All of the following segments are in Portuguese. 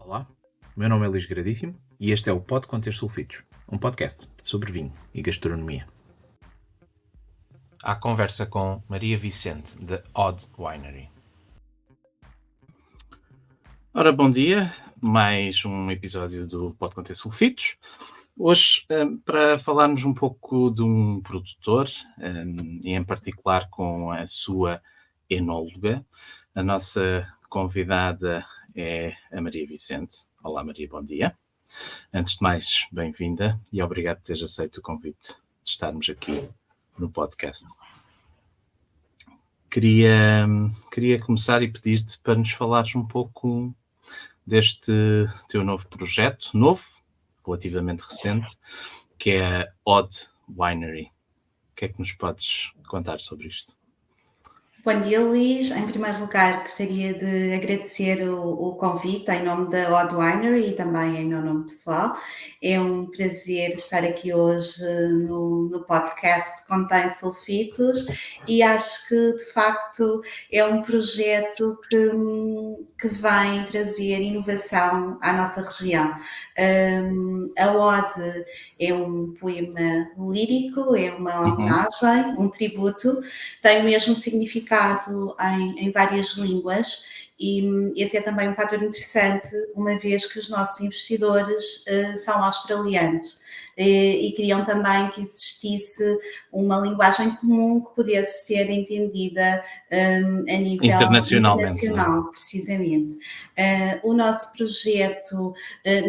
Olá, meu nome é Luís Gradíssimo e este é o Pode Conter Sulfitos, um podcast sobre vinho e gastronomia. À conversa com Maria Vicente, da Odd Winery. Ora, bom dia, mais um episódio do Pode Conter Sulfitos. Hoje, para falarmos um pouco de um produtor, e em particular com a sua enóloga, a nossa convidada é a Maria Vicente. Olá, Maria, bom dia. Antes de mais, bem-vinda e obrigado por teres aceito o convite de estarmos aqui no podcast. Queria começar e pedir-te para nos falares um pouco deste teu novo projeto, relativamente recente, que é a Odd Winery. O que é que nos podes contar sobre isto? Bom dia, Luís. Em primeiro lugar, gostaria de agradecer o convite em nome da Odd Winery e também em meu nome pessoal. É um prazer estar aqui hoje no podcast Contém Sulfitos e acho que, de facto, é um projeto que vem trazer inovação à nossa região. A Odd é um poema lírico, é uma homenagem, um tributo, tem o mesmo significado em várias línguas e esse é também um fator interessante, uma vez que os nossos investidores são australianos e queriam também que existisse uma linguagem comum que pudesse ser entendida a nível internacional, precisamente. O nosso projeto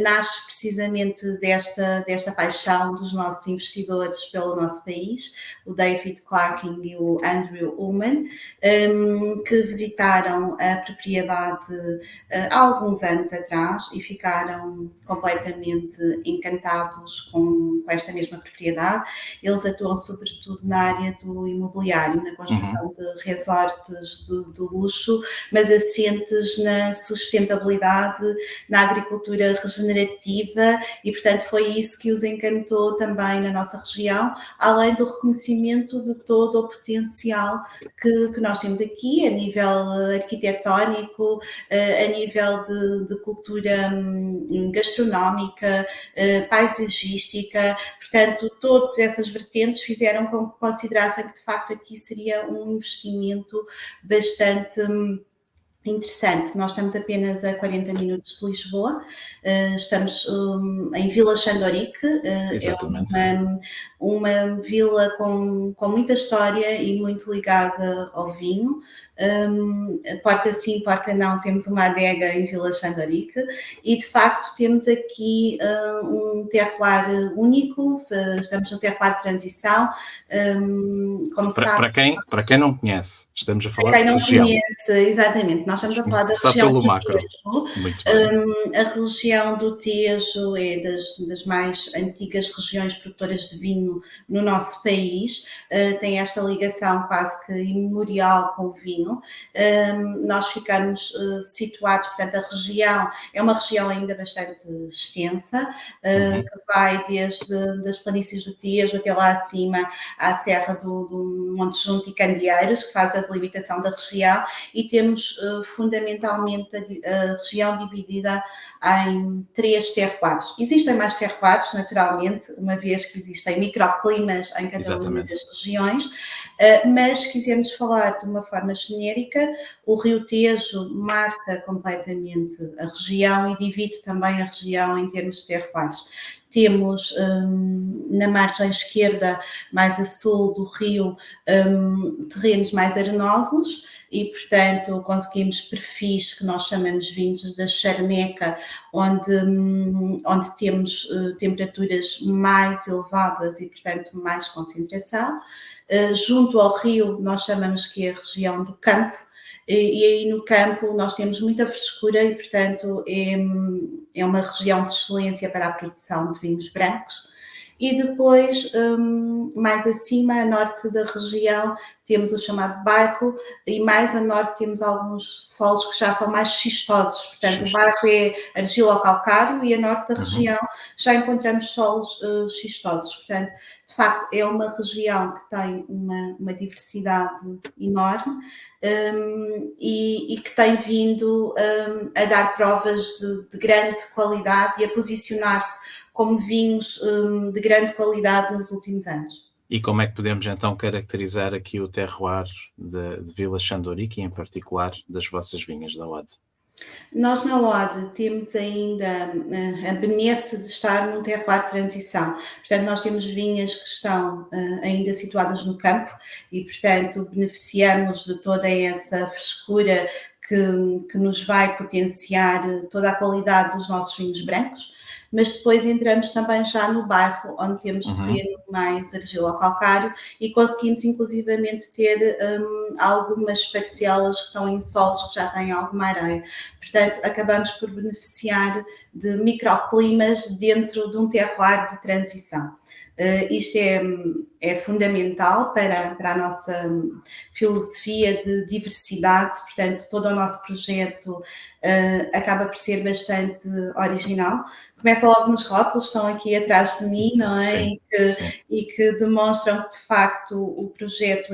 nasce precisamente desta paixão dos nossos investidores pelo nosso país, o David Clarking e o Andrew Ullman, que visitaram a propriedade há alguns anos atrás e ficaram completamente encantados com esta mesma propriedade. Eles atuam sobretudo na área do imobiliário, na construção de resorts de luxo, mas assentes na sustentabilidade, na agricultura regenerativa e, portanto, foi isso que os encantou também na nossa região, além do reconhecimento de todo o potencial que nós temos aqui a nível arquitetónico, a nível de cultura gastronómica, paisagística. Portanto, todas essas vertentes fizeram com que considerassem que, de facto, aqui seria um investimento bastante interessante. Nós estamos apenas a 40 minutos de Lisboa, estamos em Vila Xandorique, é uma vila com muita história e muito ligada ao vinho. Porta sim, porta não, temos uma adega em Vila Xandorique e de facto temos aqui um terroir único, estamos no terroir de transição. Para quem não conhece, estamos a falar de região. Para quem não conhece, exatamente, nós estamos a falar da região do Tejo. A região do Tejo é das mais antigas regiões produtoras de vinho no nosso país, tem esta ligação quase que imemorial com o vinho. Nós ficamos situados, portanto, a região é uma região ainda bastante extensa, que vai desde das planícies do Tejo até lá acima à Serra do Monte Junto e Candeeiros, que faz a delimitação da região, e temos fundamentalmente a região dividida em 3 terroirs. Existem mais terroirs, naturalmente, uma vez que existem microclimas em cada uma das regiões, mas quisemos falar de uma forma genérica. O Rio Tejo marca completamente a região e divide também a região em termos de terroirs. Temos na margem esquerda, mais a sul do rio, terrenos mais arenosos e, portanto, conseguimos perfis que nós chamamos vinhos da charneca, onde temos temperaturas mais elevadas e, portanto, mais concentração. Junto ao rio, nós chamamos que é a região do campo, e aí no campo nós temos muita frescura e, portanto, é uma região de excelência para a produção de vinhos brancos. e depois, mais acima, a norte da região, temos o chamado bairro, e mais a norte temos alguns solos que já são mais xistosos. Portanto, o bairro é argilo-calcário e a norte da região já encontramos solos xistosos. Portanto, de facto, é uma região que tem uma diversidade enorme e que tem vindo a dar provas de grande qualidade e a posicionar-se como vinhos de grande qualidade nos últimos anos. E como é que podemos então caracterizar aqui o terroir de Vila Xandorique e em particular das vossas vinhas da Ode? Nós na Ode temos ainda a benesse de estar num terroir de transição. Portanto, nós temos vinhas que estão ainda situadas no campo e, portanto, beneficiamos de toda essa frescura que nos vai potenciar toda a qualidade dos nossos vinhos brancos. Mas depois entramos também já no bairro, onde temos terreno mais argilo-calcário e conseguimos inclusivamente ter algumas parcelas que estão em solos que já têm alguma areia. Portanto, acabamos por beneficiar de microclimas dentro de um terroir de transição. Isto é fundamental para a nossa filosofia de diversidade, portanto, todo o nosso projeto acaba por ser bastante original. Começa logo nos rótulos, estão aqui atrás de mim, não é? Sim, e que demonstram que, de facto, o projeto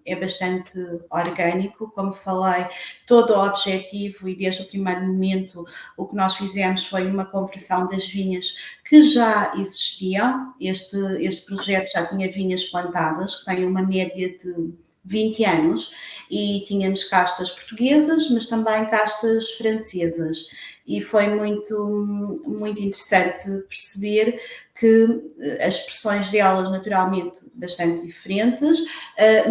é bastante orgânico. Como falei, todo o objetivo e desde o primeiro momento o que nós fizemos foi uma conversão das vinhas que já existiam. Este projeto já tinha vinhas plantadas, que têm uma média de 20 anos, e tínhamos castas portuguesas, mas também castas francesas. E foi muito, muito interessante perceber que as expressões delas, naturalmente, bastante diferentes,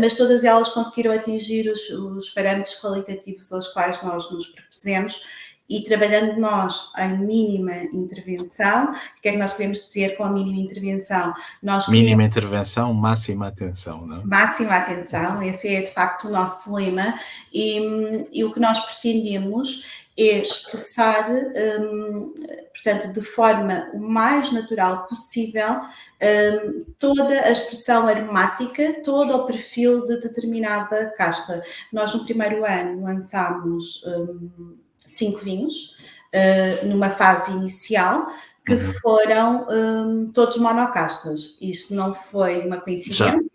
mas todas elas conseguiram atingir os parâmetros qualitativos aos quais nós nos propusemos. E trabalhando nós em mínima intervenção, o que é que nós queremos dizer com a mínima intervenção? Mínima intervenção, máxima atenção, não é? Máxima atenção, esse é de facto o nosso lema, e o que nós pretendemos é expressar, portanto, de forma o mais natural possível, toda a expressão aromática, todo o perfil de determinada casta. Nós no primeiro ano lançámos 5 vinhos, numa fase inicial, que foram todos monocastas. Isto não foi uma coincidência,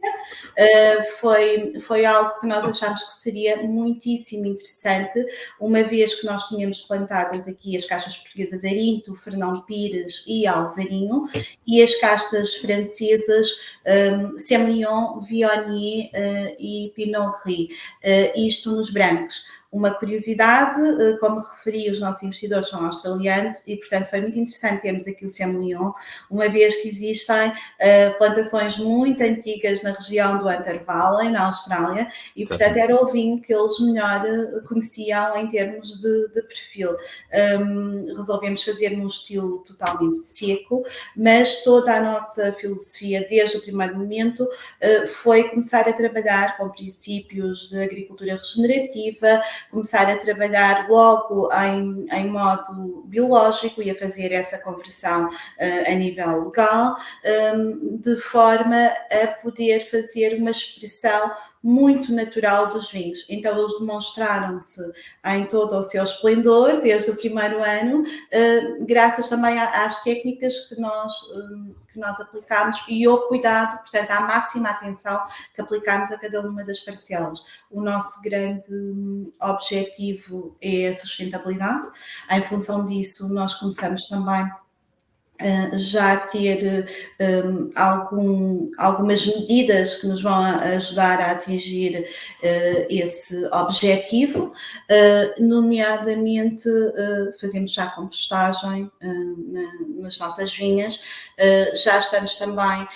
foi algo que nós achámos que seria muitíssimo interessante, uma vez que nós tínhamos plantadas aqui as castas portuguesas Arinto, Fernão Pires e Alvarinho, e as castas francesas Semillon, Viognier e Pinot Gris, isto nos brancos. Uma curiosidade, como referi, os nossos investidores são australianos e, portanto, foi muito interessante termos aqui o Semillon, uma vez que existem plantações muito antigas na região do Hunter Valley, na Austrália, e, portanto, era o vinho que eles melhor conheciam em termos de perfil. Resolvemos fazer num estilo totalmente seco, mas toda a nossa filosofia, desde o primeiro momento, foi começar a trabalhar com princípios de agricultura regenerativa, começar a trabalhar logo em modo biológico e a fazer essa conversão a nível legal, de forma a poder fazer uma expressão muito natural dos vinhos. Então, eles demonstraram-se em todo o seu esplendor, desde o primeiro ano, graças também às técnicas que nós aplicámos e ao cuidado, portanto, à máxima atenção que aplicámos a cada uma das parcelas. O nosso grande objetivo é a sustentabilidade. Em função disso, nós começamos também já ter algumas medidas que nos vão ajudar a atingir esse objetivo, nomeadamente fazemos já compostagem nas nossas vinhas, já estamos também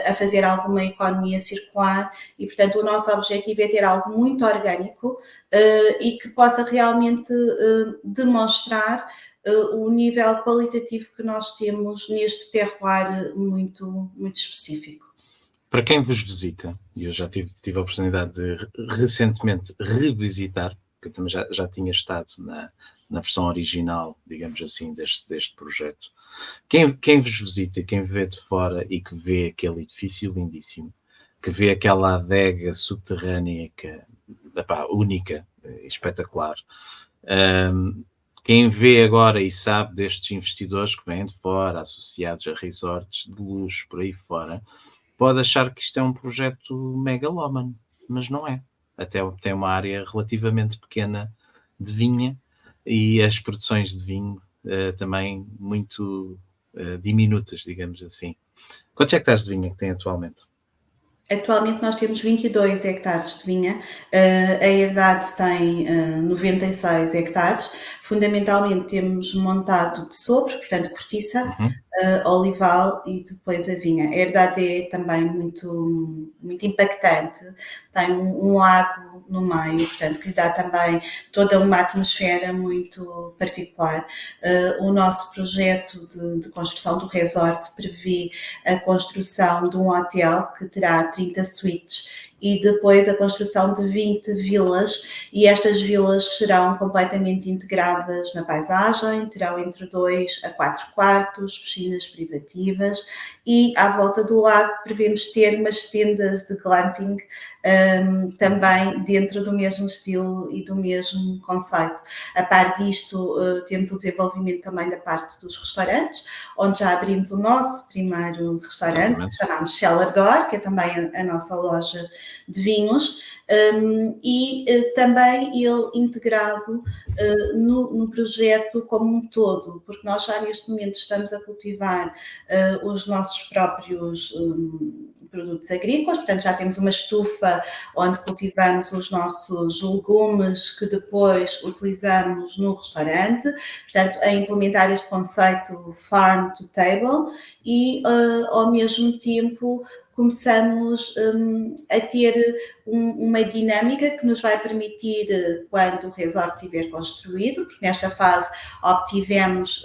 a fazer alguma economia circular e, portanto, o nosso objetivo é ter algo muito orgânico e que possa realmente demonstrar o nível qualitativo que nós temos neste terroir muito, muito específico. Para quem vos visita, e eu já tive a oportunidade de recentemente revisitar, porque eu também já tinha estado na versão original, digamos assim, deste projeto. Quem vos visita, quem vê de fora e que vê aquele edifício lindíssimo, que vê aquela adega subterrânea única, espetacular, quem vê agora e sabe destes investidores que vêm de fora, associados a resorts de luxo por aí fora, pode achar que isto é um projeto megalómano, mas não é. Até tem uma área relativamente pequena de vinha e as produções de vinho também muito diminutas, digamos assim. Quantos hectares de vinha que tem atualmente? Atualmente nós temos 22 hectares de vinha, a herdade tem 96 hectares. Fundamentalmente temos montado de sopro, portanto cortiça, olival e depois a vinha. A herdade é também muito, muito impactante, tem um lago no meio, portanto que lhe dá também toda uma atmosfera muito particular. O nosso projeto de construção do resort prevê a construção de um hotel que terá 30 suítes e depois a construção de 20 vilas, e estas vilas serão completamente integradas na paisagem, terão entre 2 a 4 quartos, piscinas privativas, e à volta do lago prevemos ter umas tendas de glamping também dentro do mesmo estilo e do mesmo conceito. A par disto, temos o desenvolvimento também da parte dos restaurantes, onde já abrimos o nosso primeiro restaurante, que chamamos Cellar Door, que é também a nossa loja de vinhos, e também ele integrado no projeto como um todo, porque nós já neste momento estamos a cultivar os nossos próprios produtos agrícolas, portanto já temos uma estufa onde cultivamos os nossos legumes que depois utilizamos no restaurante, portanto a implementar este conceito farm to table e ao mesmo tempo começamos a ter uma dinâmica que nos vai permitir, quando o resort estiver construído, porque nesta fase obtivemos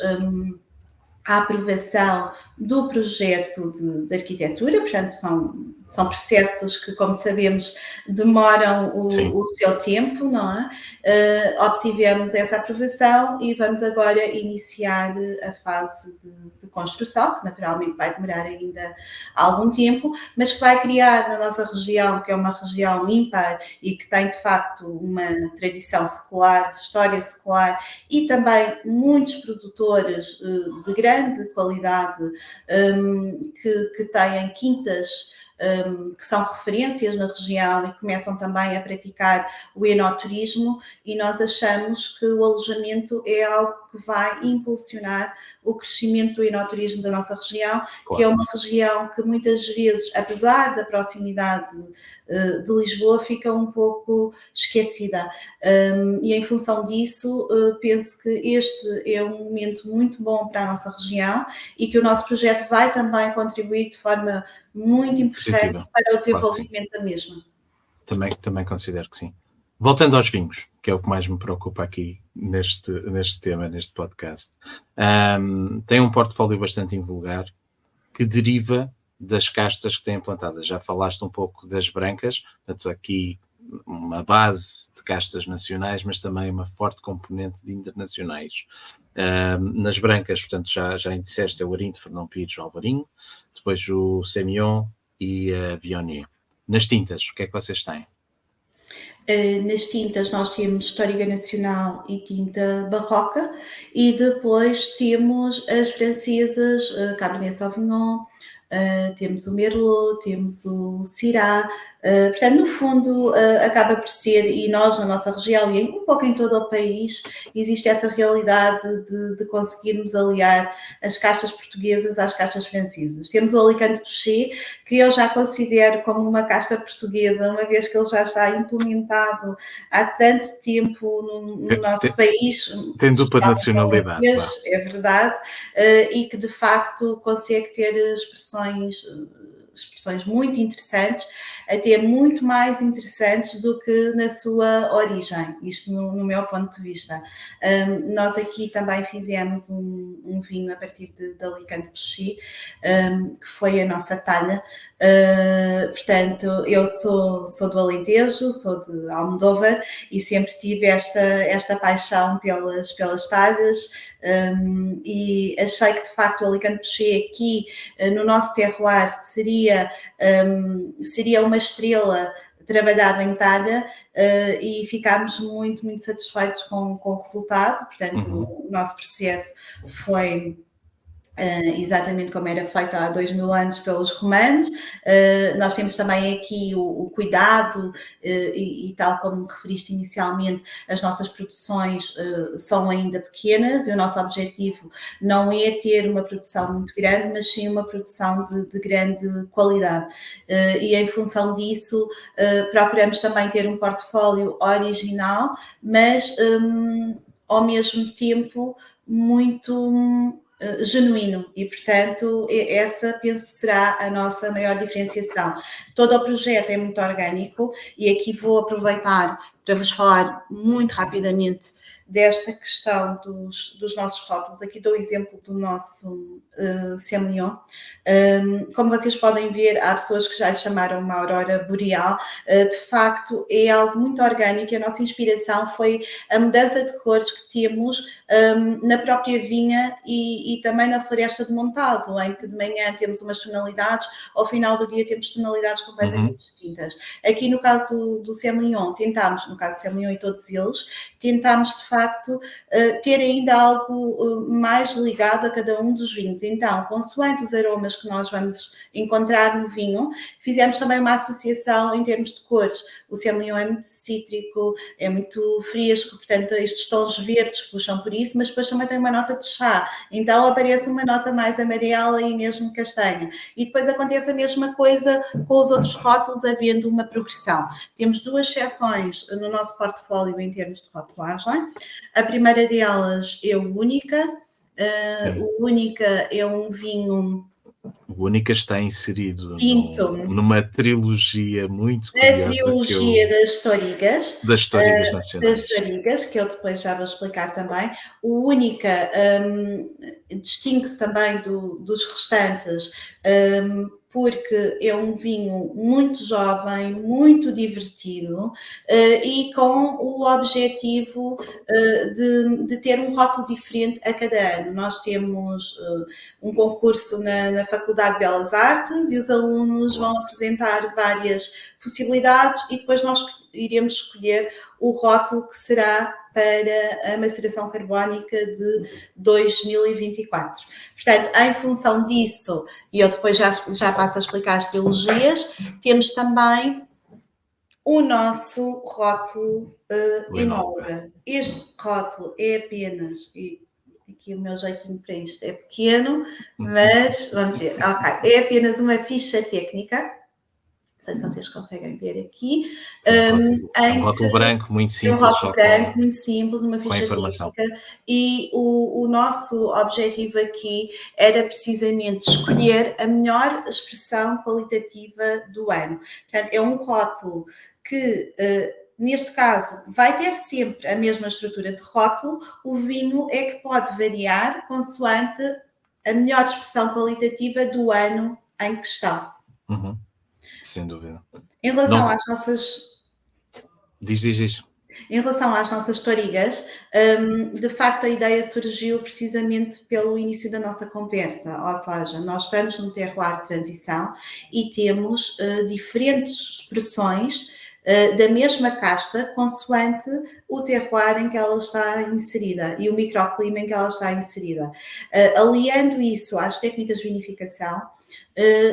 a aprovação do projeto de arquitetura, portanto são processos que, como sabemos, demoram o seu tempo, não é? Obtivemos essa aprovação e vamos agora iniciar a fase de construção, que naturalmente vai demorar ainda algum tempo, mas que vai criar na nossa região, que é uma região ímpar e que tem de facto uma tradição secular, história secular e também muitos produtores de grande qualidade que têm quintas que são referências na região e começam também a praticar o enoturismo, e nós achamos que o alojamento é algo que vai impulsionar o crescimento do enoturismo da nossa região, claro, que é uma região que muitas vezes, apesar da proximidade de Lisboa, fica um pouco esquecida. E em função disso, penso que este é um momento muito bom para a nossa região e que o nosso projeto vai também contribuir de forma muito importante para o desenvolvimento da mesma. Também considero que sim. Voltando aos vinhos, que é o que mais me preocupa aqui neste tema, neste podcast. Tem um portfólio bastante invulgar que deriva das castas que têm plantadas. Já falaste um pouco das brancas, portanto aqui uma base de castas nacionais, mas também uma forte componente de internacionais. Nas brancas, portanto, já disseste, é o Arinto, Fernão Pires, o Alvarinho, depois o Semillon e a Viognier. Nas tintas, o que é que vocês têm? Nas tintas nós temos Histórica Nacional e tinta barroca, e depois temos as francesas, Cabernet Sauvignon, temos o Merlot, temos o Syrah, portanto, no fundo, acaba por ser, e nós na nossa região e um pouco em todo o país, existe essa realidade de conseguirmos aliar as castas portuguesas às castas francesas. Temos o Alicante Boucher, que eu já considero como uma casta portuguesa, uma vez que ele já está implementado há tanto tempo no nosso país. Tem dupla nacionalidade. É verdade, e que de facto consegue ter expressões muito interessantes, até muito mais interessantes do que na sua origem, isto no meu ponto de vista. Nós aqui também fizemos um vinho a partir de Alicante Boucher, que foi a nossa talha, Portanto, eu sou do Alentejo, sou de Almodóvar e sempre tive esta paixão pelas talhas, e achei que de facto o Alicante Boucher aqui no nosso terroir seria uma estrela trabalhado em talha, e ficámos muito, muito satisfeitos com o resultado. Portanto, o nosso processo foi exatamente como era feito há 2000 anos pelos romanos. Nós temos também aqui o cuidado, e tal como referiste inicialmente, as nossas produções são ainda pequenas e o nosso objetivo não é ter uma produção muito grande, mas sim uma produção de grande qualidade. E em função disso, procuramos também ter um portfólio original, mas ao mesmo tempo muito genuíno, e portanto essa penso será a nossa maior diferenciação. Todo o projeto é muito orgânico e aqui vou aproveitar para vos falar muito rapidamente desta questão dos nossos rótulos. Aqui dou o exemplo do nosso Semillon. Como vocês podem ver, há pessoas que já lhe chamaram uma aurora boreal. De facto, é algo muito orgânico. A nossa inspiração foi a mudança de cores que temos na própria vinha e também na floresta de Montado, em que de manhã temos umas tonalidades, ao final do dia temos tonalidades completamente distintas. Aqui no caso do Semillon, tentámos, no caso do Semillon e todos eles, tentámos de facto ter ainda algo mais ligado a cada um dos vinhos. Então, consoante os aromas que nós vamos encontrar no vinho, fizemos também uma associação em termos de cores. O Semillon é muito cítrico, é muito fresco, portanto estes tons verdes puxam por isso, mas depois também tem uma nota de chá, então aparece uma nota mais amarela e mesmo castanha. E depois acontece a mesma coisa com os outros rótulos, havendo uma progressão. Temos duas seções no nosso portfólio em termos de rotulagem. A primeira delas é o Única. O Única é um vinho... O Única está inserido numa trilogia muito curiosa. A trilogia das Torigas. Das Torigas nacionais. Das Torigas, que eu depois já vou explicar também. O Única distingue-se também dos restantes, porque é um vinho muito jovem, muito divertido, e com o objetivo de ter um rótulo diferente a cada ano. Nós temos um concurso na Faculdade de Belas Artes e os alunos vão apresentar várias possibilidades e depois nós iremos escolher o rótulo que será para a maceração carbónica de 2024. Portanto, em função disso, e eu depois já passo a explicar as trilogias, temos também o nosso rótulo Enóloga. Este rótulo é apenas... Aqui o meu jeitinho para isto é pequeno, mas vamos ver. Ok, é apenas uma ficha técnica. Não sei se vocês conseguem ver aqui. Um rótulo branco muito simples. Um rótulo branco muito simples, uma ficha informação. técnica. E o nosso objetivo aqui era precisamente escolher a melhor expressão qualitativa do ano. Portanto, é um rótulo que... neste caso, vai ter sempre a mesma estrutura de rótulo, o vinho é que pode variar consoante a melhor expressão qualitativa do ano em questão. Sem dúvida. Em relação às nossas... Diz. Em relação às nossas Torigas, de facto a ideia surgiu precisamente pelo início da nossa conversa, ou seja, nós estamos num terroir de transição e temos diferentes expressões da mesma casta, consoante o terroir em que ela está inserida e o microclima em que ela está inserida. Aliando isso às técnicas de vinificação,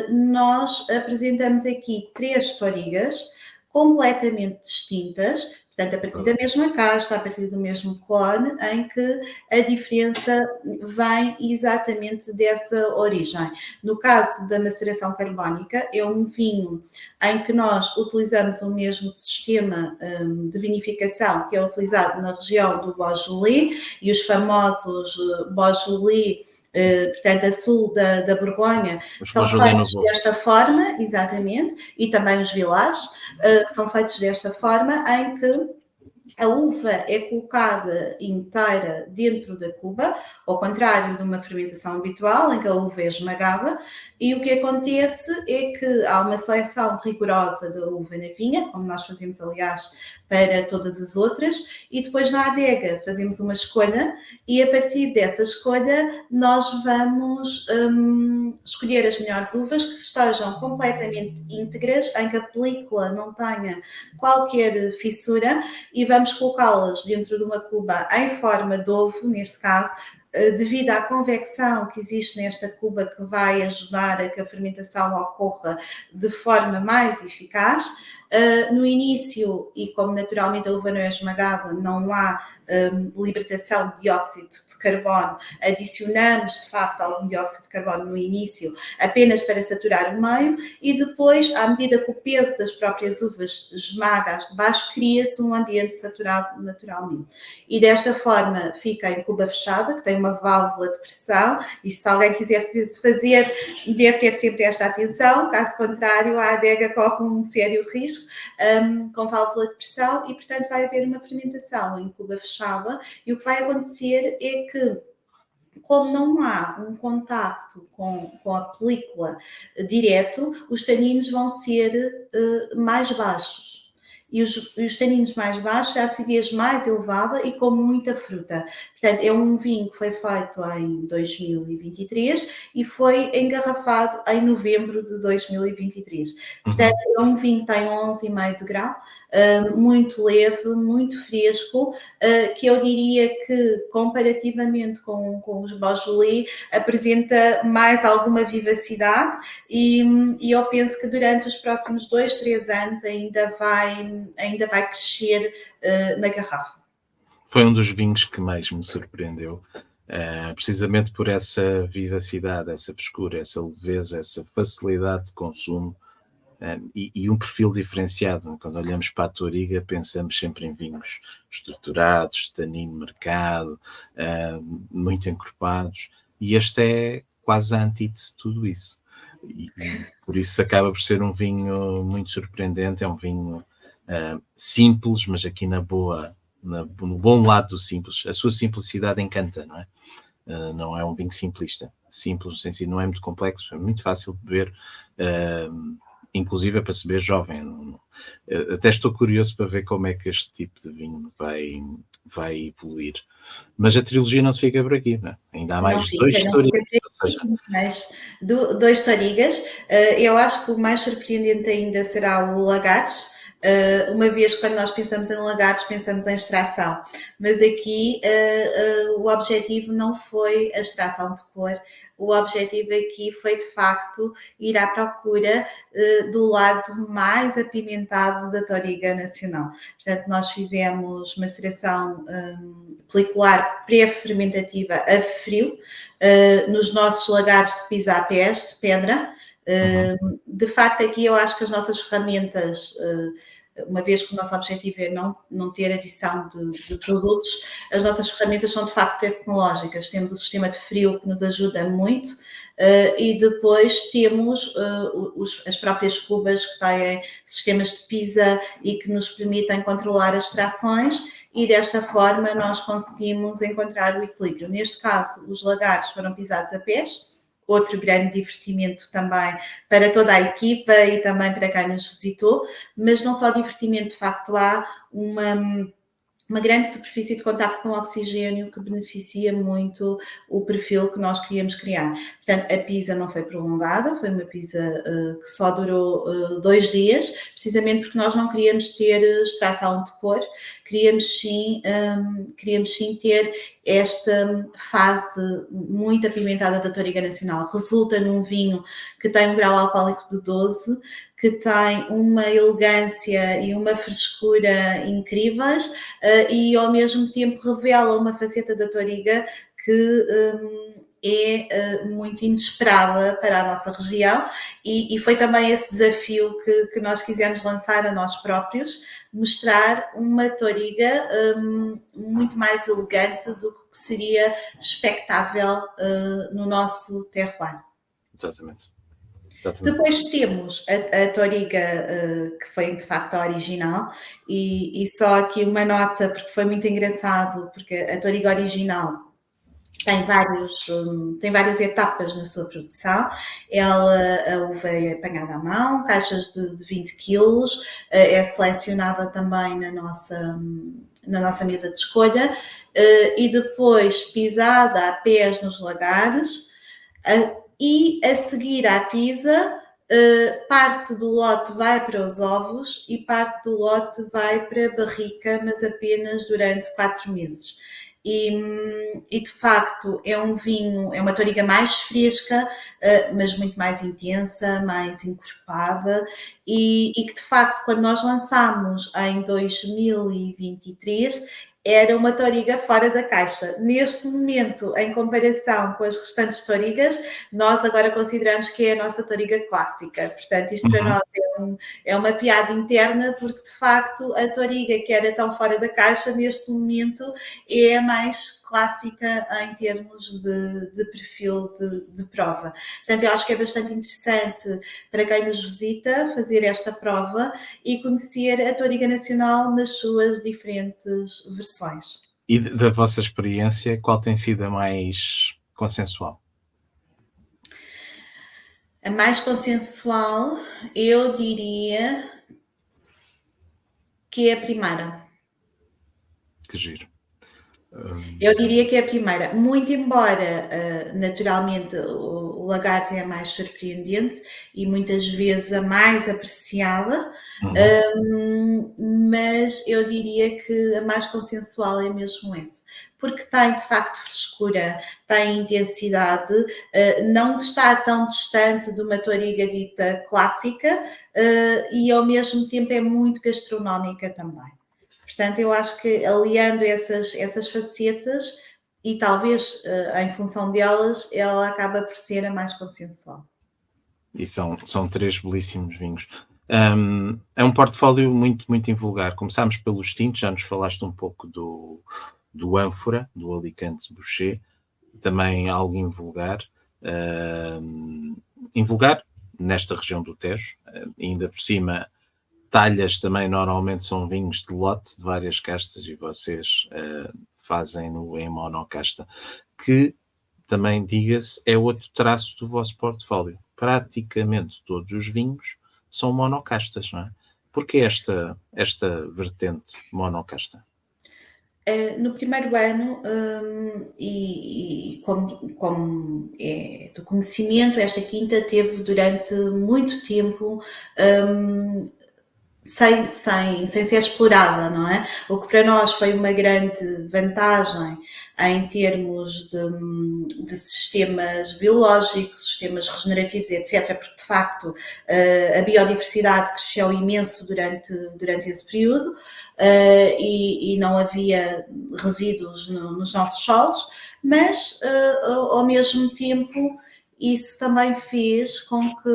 nós apresentamos aqui 3 Torigas completamente distintas, portanto, a partir da mesma casta, a partir do mesmo clone, em que a diferença vem exatamente dessa origem. No caso da maceração carbónica, é um vinho em que nós utilizamos o mesmo sistema de vinificação que é utilizado na região do Beaujolais, e os famosos Beaujolais, portanto, a sul da Borgonha, são feitos desta forma, exatamente, e também os Villages são feitos desta forma, em que A uva é colocada inteira dentro da cuba, ao contrário de uma fermentação habitual, em que a uva é esmagada, e o que acontece é que há uma seleção rigorosa da uva na vinha, como nós fazemos, aliás, para todas as outras, e depois na adega fazemos uma escolha, e a partir dessa escolha nós vamos escolher as melhores uvas que estejam completamente íntegras, em que a película não tenha qualquer fissura, e vamos colocá-las dentro de uma cuba em forma de ovo, neste caso, devido à convecção que existe nesta cuba, que vai ajudar a que a fermentação ocorra de forma mais eficaz. No início, e como naturalmente a uva não é esmagada, não há libertação de dióxido de carbono, adicionamos de facto algum dióxido de carbono no início, apenas para saturar o meio, e depois, à medida que o peso das próprias uvas esmaga as de baixo, cria-se um ambiente saturado naturalmente. E desta forma fica em cuba fechada, que tem uma válvula de pressão, e se alguém quiser fazer, deve ter sempre esta atenção, caso contrário, a adega corre um sério risco, com válvula de pressão, e portanto vai haver uma fermentação em cuba fechada, e o que vai acontecer é que, como não há um contacto com a película direto, os taninos vão ser mais baixos. E os taninos mais baixos, a acidez mais elevada e com muita fruta. Portanto, é um vinho que foi feito em 2023 e foi engarrafado em novembro de 2023. Portanto, é um vinho que tem 11,5 de grau, muito leve, muito fresco, que eu diria que, comparativamente com os Beaujolais, apresenta mais alguma vivacidade, e eu penso que durante os próximos 2-3 anos ainda vai crescer na garrafa. Foi um dos vinhos que mais me surpreendeu, precisamente por essa vivacidade, essa frescura, essa leveza, essa facilidade de consumo, e um perfil diferenciado. Quando olhamos para a Touriga, pensamos sempre em vinhos estruturados, tanino marcado, muito encorpados, e este é quase a antítese de tudo isso. E por isso acaba por ser um vinho muito surpreendente. É um vinho simples, mas aqui no bom lado do simples. A sua simplicidade encanta, não é? Não é um vinho simplista. Simples, em si, não é muito complexo, é muito fácil de beber, inclusive é para se beber jovem. Até estou curioso para ver como é que este tipo de vinho vai evoluir. Mas a trilogia não se fica por aqui, não é? Ainda há mais dois Tourigas. Dois Tourigas. Eu acho que o mais surpreendente ainda será o Lagares. Uma vez que quando nós pensamos em lagares, pensamos em extração, mas aqui o objetivo não foi a extração de cor. O objetivo aqui foi, de facto, ir à procura do lado mais apimentado da Touriga nacional. Portanto, nós fizemos maceração pelicular pré-fermentativa a frio nos nossos lagares de pisapés, de pedra. De facto, aqui eu acho que as nossas ferramentas, uma vez que o nosso objetivo é não ter adição de produtos, as nossas ferramentas são de facto tecnológicas. Temos o sistema de frio que nos ajuda muito, e depois temos as próprias cubas que têm sistemas de pisa e que nos permitem controlar as extrações, e desta forma nós conseguimos encontrar o equilíbrio. Neste caso, os lagares foram pisados a pés, outro grande divertimento também para toda a equipa e também para quem nos visitou, mas não só divertimento, de facto há uma grande superfície de contacto com o oxigênio que beneficia muito o perfil que nós queríamos criar. Portanto, a pisa não foi prolongada, foi uma pisa que só durou 2 dias, precisamente porque nós não queríamos ter extração de cor, queríamos sim ter esta fase muito apimentada da Touriga Nacional. Resulta num vinho que tem um grau alcoólico de 12, que tem uma elegância e uma frescura incríveis, e ao mesmo tempo revela uma faceta da Touriga que é muito inesperada para a nossa região, e foi também esse desafio que nós quisemos lançar a nós próprios, mostrar uma Touriga muito mais elegante do que seria expectável no nosso terroir. Exatamente. Exatamente. Depois temos a Toriga, que foi de facto a original, e só aqui uma nota, porque foi muito engraçado, porque a Toriga original tem várias etapas na sua produção. A uva é apanhada à mão, caixas de 20 quilos, é selecionada também na nossa mesa de escolha, e depois pisada a pés nos lagares, e a seguir à pisa, parte do lote vai para os ovos e parte do lote vai para a barrica, mas apenas durante 4 meses. E de facto é um vinho, é uma Toriga mais fresca, mas muito mais intensa, mais encorpada, e que de facto quando nós lançámos em 2023 era uma Toriga fora da caixa. Neste momento, em comparação com as restantes Torigas, nós agora consideramos que é a nossa Toriga clássica. Portanto, isto para nós é uma piada interna, porque de facto a Toriga que era tão fora da caixa, neste momento é a mais clássica em termos de perfil de prova. Portanto, eu acho que é bastante interessante para quem nos visita fazer esta prova e conhecer a Toriga Nacional nas suas diferentes versões. E da vossa experiência, qual tem sido a mais consensual? A mais consensual, eu diria que é a primeira. Que giro. Eu diria que é a primeira, muito embora naturalmente o Lagares é a mais surpreendente e muitas vezes a mais apreciada, mas eu diria que a mais consensual é mesmo essa, porque tem de facto frescura, tem intensidade, não está tão distante de uma Toriga dita clássica, e ao mesmo tempo é muito gastronómica também. Portanto, eu acho que aliando essas facetas e talvez em função delas, ela acaba por ser a mais consensual. E são 3 belíssimos vinhos. É um portfólio muito, muito invulgar. Começámos pelos tintos, já nos falaste um pouco do ânfora, do Alicante Bouschet, também algo invulgar. Invulgar nesta região do Tejo, ainda por cima. Talhas também normalmente são vinhos de lote, de várias castas, e vocês fazem-no em monocasta, que também, diga-se, é outro traço do vosso portfólio. Praticamente todos os vinhos são monocastas, não é? Porquê esta vertente monocasta? No primeiro ano, e como é do conhecimento, esta quinta teve durante muito tempo sem ser explorada, não é? O que para nós foi uma grande vantagem em termos de sistemas biológicos, sistemas regenerativos, etc., porque de facto a biodiversidade cresceu imenso durante esse período, e não havia resíduos nos nossos solos, mas ao mesmo tempo isso também fez com que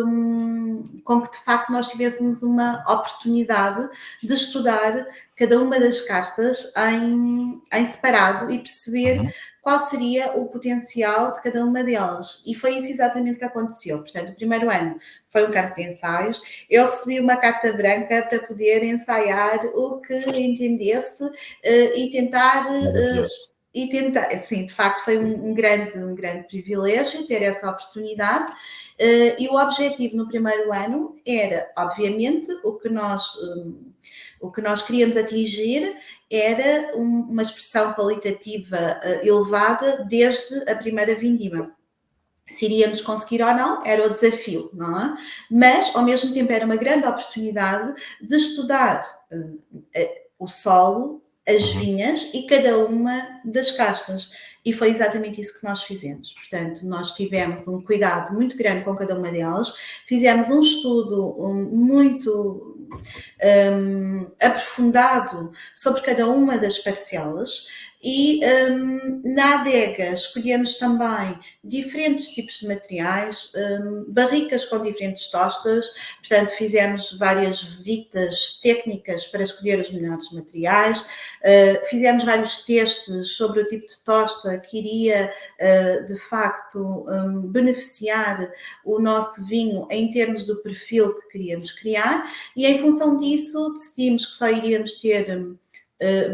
de facto nós tivéssemos uma oportunidade de estudar cada uma das castas em separado e perceber qual seria o potencial de cada uma delas. E foi isso exatamente que aconteceu. Portanto, o primeiro ano foi um campo de ensaios. Eu recebi uma carta branca para poder ensaiar o que entendesse e tentar... sim, de facto foi um grande privilégio ter essa oportunidade, e o objetivo no primeiro ano era, obviamente, o que nós queríamos atingir era uma expressão qualitativa elevada desde a primeira vindima. Se iríamos conseguir ou não, era o desafio, não é? Mas, ao mesmo tempo, era uma grande oportunidade de estudar o solo, as vinhas e cada uma das castas. E foi exatamente isso que nós fizemos. Portanto, nós tivemos um cuidado muito grande com cada uma delas, fizemos um estudo muito aprofundado sobre cada uma das parcelas E na adega escolhemos também diferentes tipos de materiais, barricas com diferentes tostas, portanto fizemos várias visitas técnicas para escolher os melhores materiais, fizemos vários testes sobre o tipo de tosta que iria de facto beneficiar o nosso vinho em termos do perfil que queríamos criar, e em função disso decidimos que só iríamos ter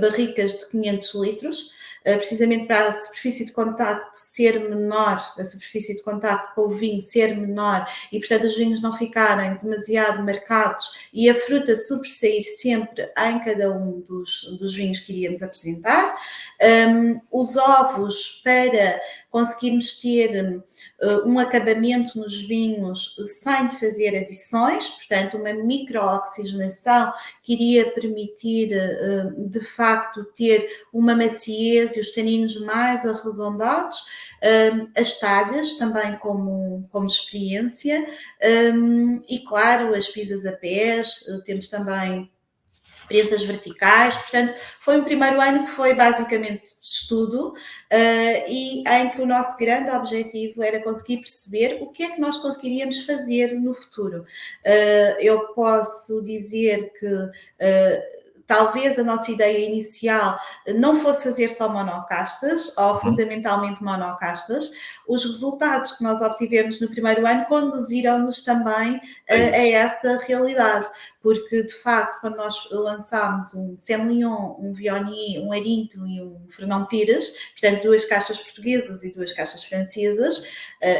barricas de 500 litros, precisamente para a superfície de contacto ser menor, a superfície de contacto com o vinho ser menor e, portanto, os vinhos não ficarem demasiado marcados e a fruta sobressair sempre em cada um dos vinhos que iríamos apresentar. Os ovos, para conseguirmos ter um acabamento nos vinhos sem fazer adições, portanto uma micro-oxigenação que iria permitir de facto ter uma maciez e os taninos mais arredondados, as talhas também como experiência, e claro, as pisas a pés, temos também prensas verticais, portanto, foi um primeiro ano que foi basicamente de estudo e em que o nosso grande objetivo era conseguir perceber o que é que nós conseguiríamos fazer no futuro. Eu posso dizer que talvez a nossa ideia inicial não fosse fazer só monocastas, ou fundamentalmente monocastas. Os resultados que nós obtivemos no primeiro ano conduziram-nos também a essa realidade, porque de facto quando nós lançámos um Semillon, um Viognier, um Arinto e um Fernão Pires, portanto 2 castas portuguesas e 2 castas francesas,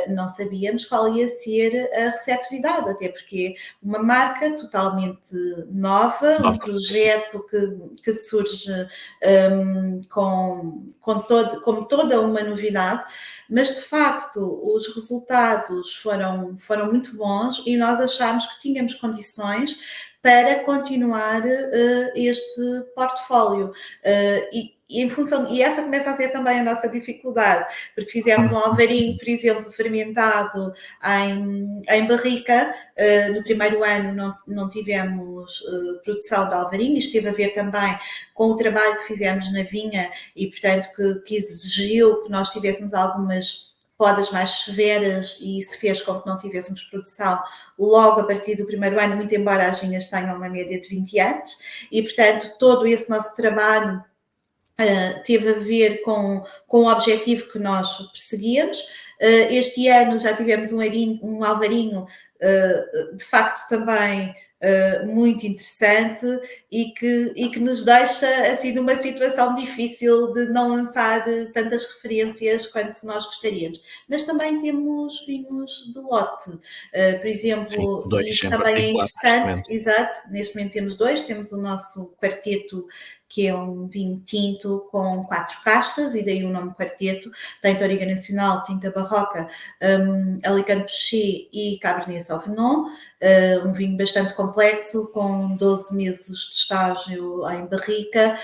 não sabíamos qual ia ser a receptividade, até porque uma marca totalmente nova, um projeto que surge como toda uma novidade, mas de facto os resultados foram muito bons e nós achámos que tínhamos condições para continuar este portfólio. E em função, e essa começa a ser também a nossa dificuldade, porque fizemos um alvarinho, por exemplo, fermentado em barrica. No primeiro ano não tivemos produção de alvarinho, isto teve a ver também com o trabalho que fizemos na vinha e, portanto, que exigiu que nós tivéssemos algumas podas mais severas e isso fez com que não tivéssemos produção logo a partir do primeiro ano, muito embora as vinhas tenham uma média de 20 anos. E, portanto, todo esse nosso trabalho teve a ver com o objetivo que nós perseguíamos. Este ano já tivemos um alvarinho, de facto também muito interessante e que nos deixa assim numa situação difícil de não lançar tantas referências quanto nós gostaríamos. Mas também temos vinhos do lote. Por exemplo, sim, isto também é interessante. Exato, neste momento temos 2. Temos o nosso quarteto, que é um vinho tinto com 4 castas, e daí o nome quarteto. Tem Touriga Nacional, Tinta Barroca, Alicante Bouschet e Cabernet Sauvignon. Um vinho bastante complexo, com 12 meses de estágio em barrica,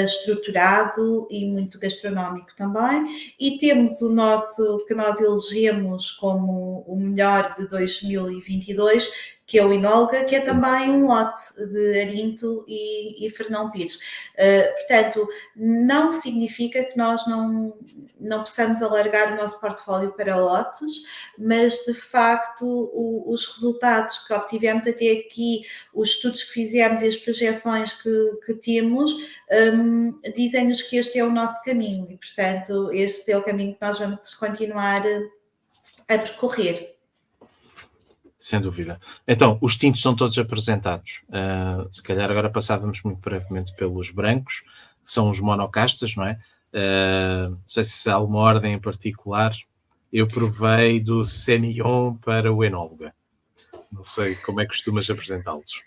estruturado e muito gastronómico também. E temos o nosso, que nós elegemos como o melhor de 2022, que é o Inolga, que é também um lote de Arinto e Fernão Pires. Portanto, não significa que nós não possamos alargar o nosso portfólio para lotes, mas de facto os resultados que obtivemos até aqui, os estudos que fizemos e as projeções que temos, dizem-nos que este é o nosso caminho e, portanto, este é o caminho que nós vamos continuar a percorrer. Sem dúvida. Então, os tintos são todos apresentados. Se calhar agora passávamos muito brevemente pelos brancos, que são os monocastas, não é? Não sei se há uma ordem em particular. Eu provei do Semillon para o Enóloga. Não sei como é que costumas apresentá-los.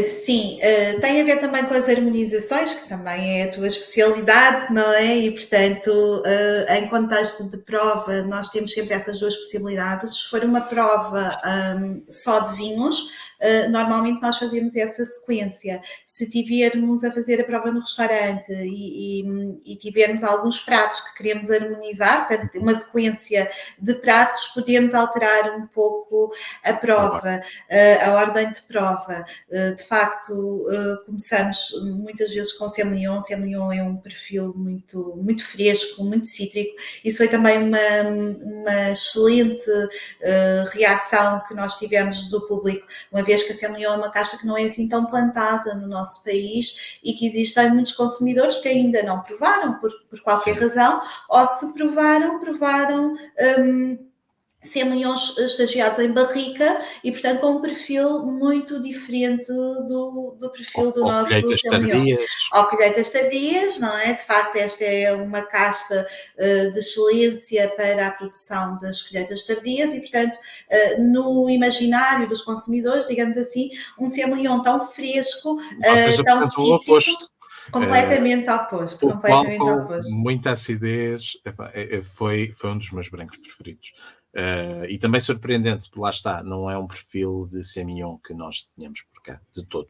Sim, tem a ver também com as harmonizações, que também é a tua especialidade, não é? E, portanto, em contexto de prova, nós temos sempre essas 2 possibilidades. Se for uma prova só de vinhos, normalmente nós fazemos essa sequência. Se tivermos a fazer a prova no restaurante e tivermos alguns pratos que queremos harmonizar, portanto, uma sequência de pratos, podemos alterar um pouco a prova, a ordem de prova. De facto, começamos muitas vezes com Semillon. Semillon é um perfil muito, muito fresco, muito cítrico. Isso foi também uma excelente reação que nós tivemos do público, uma vez que a Semillon é uma casta que não é assim tão plantada no nosso país e que existem muitos consumidores que ainda não provaram por qualquer razão, ou se provaram Semillons estagiados em barrica e, portanto, com um perfil muito diferente do perfil do nosso Semillon. Ou colheitas tardias, não é? De facto, esta é uma casta de excelência para a produção das colheitas tardias e, portanto, no imaginário dos consumidores, digamos assim, um Semillon tão fresco, tão cítrico. Completamente oposto. Completamente oposto. Muita acidez. Foi um dos meus brancos preferidos. E também surpreendente, porque lá está, não é um perfil de Semillon que nós tínhamos por cá, de todo.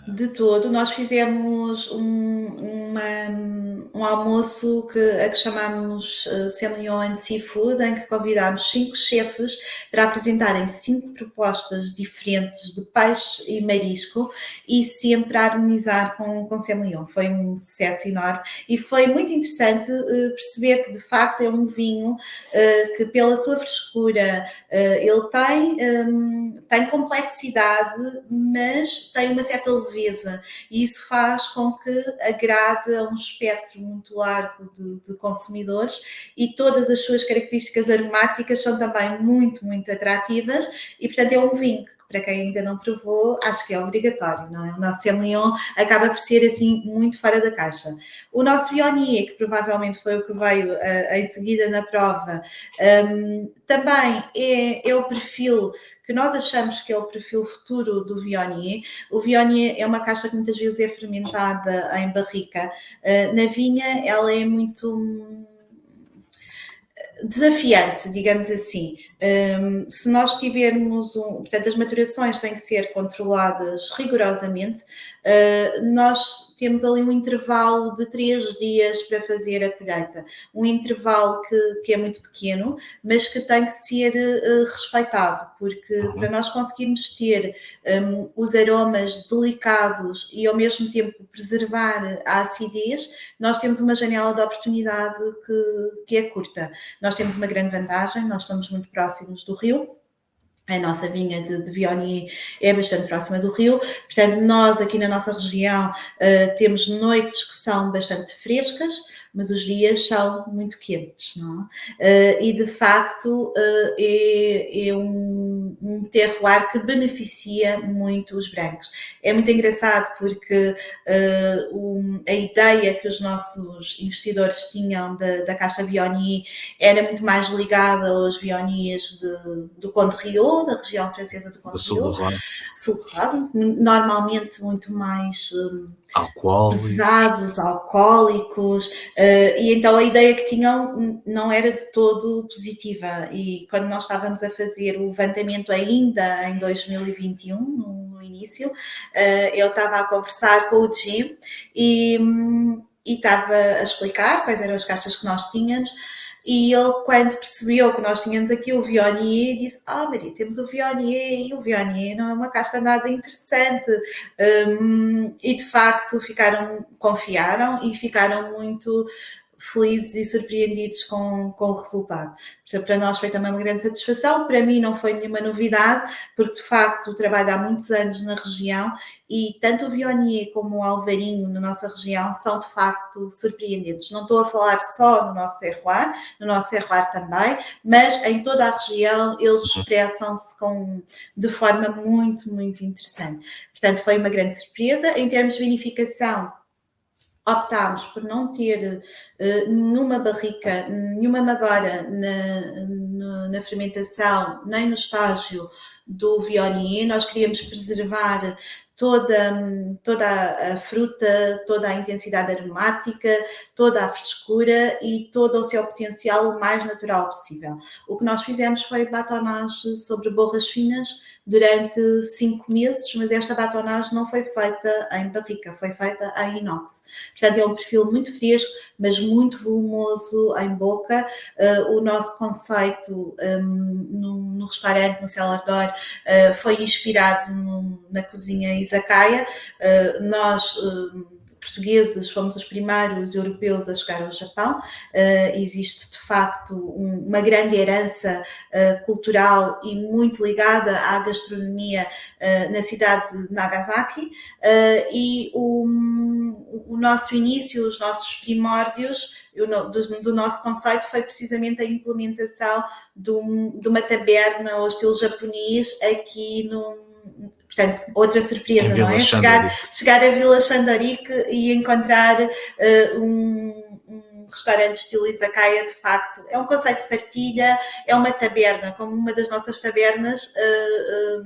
De todo, nós fizemos um almoço a que chamámos Semillon and Seafood, em que convidámos 5 chefes para apresentarem 5 propostas diferentes de peixe e marisco e sempre a harmonizar com Semillon. Foi um sucesso enorme e foi muito interessante perceber que de facto é um vinho que pela sua frescura ele tem complexidade, mas tem uma certa leveza, e isso faz com que agrade a um espectro muito largo de consumidores, e todas as suas características aromáticas são também muito, muito atrativas, e portanto é um vinho que, para quem ainda não provou, acho que é obrigatório, não é? O nosso Semillon acaba por ser assim muito fora da caixa. O nosso Viognier, que provavelmente foi o que veio em seguida na prova, também é o perfil que nós achamos que é o perfil futuro do Viognier. O Viognier é uma casta que muitas vezes é fermentada em barrica. Na vinha ela é muito desafiante, digamos assim. Se nós tivermos portanto, as maturações têm que ser controladas rigorosamente. Nós temos ali um intervalo de 3 dias para fazer a colheita. Um intervalo que é muito pequeno, mas que tem que ser respeitado, porque para nós conseguirmos ter os aromas delicados e ao mesmo tempo preservar a acidez, nós temos uma janela de oportunidade que é curta. Nós temos uma grande vantagem, nós estamos muito próximos do rio. A nossa vinha de Viognier é bastante próxima do rio, portanto nós aqui na nossa região temos noites que são bastante frescas, mas os dias são muito quentes, não é? E de facto é um terroir que beneficia muito os brancos. É muito engraçado porque a ideia que os nossos investidores tinham da casta Viognier era muito mais ligada aos Viogniers do Conde Rieu, da região francesa do Conde Rieu, sul do Rhône, normalmente muito mais pesados, alcoólicos, e então a ideia que tinham não era de todo positiva, e quando nós estávamos a fazer o levantamento ainda em 2021, no início, eu estava a conversar com o Jim e estava a explicar quais eram as castas que nós tínhamos. E ele, quando percebeu que nós tínhamos aqui o Viognier, disse: Maria, temos o Viognier, e o Viognier não é uma casta nada interessante. E de facto confiaram e ficaram muito felizes e surpreendidos com o resultado. Para nós foi também uma grande satisfação, para mim não foi nenhuma novidade, porque de facto trabalho há muitos anos na região e tanto o Viognier como o Alvarinho na nossa região são de facto surpreendentes. Não estou a falar só no nosso terroir também, mas em toda a região eles expressam-se de forma muito, muito interessante. Portanto, foi uma grande surpresa. Em termos de vinificação, optámos por não ter nenhuma barrica, nenhuma madeira na fermentação, nem no estágio do Viognier. Nós queríamos preservar toda a fruta, toda a intensidade aromática, toda a frescura e todo o seu potencial o mais natural possível. O que nós fizemos foi batonagem sobre borras finas durante 5 meses, mas esta batonagem não foi feita em barrica, foi feita em inox. Portanto, é um perfil muito fresco, mas muito volumoso em boca. O nosso conceito no restaurante, no Cellar Door, foi inspirado na cozinha izakaya. Nós, portugueses, fomos os primeiros europeus a chegar ao Japão. Existe, de facto, uma grande herança cultural e muito ligada à gastronomia na cidade de Nagasaki. E o nosso início, os nossos primórdios do nosso conceito foi precisamente a implementação de uma taberna ao estilo japonês aqui Portanto, outra surpresa, não é? Chegar a Vila Shandorique e encontrar um restaurante estilo izakaya, de facto, é um conceito de partilha, é uma taberna, como uma das nossas tabernas,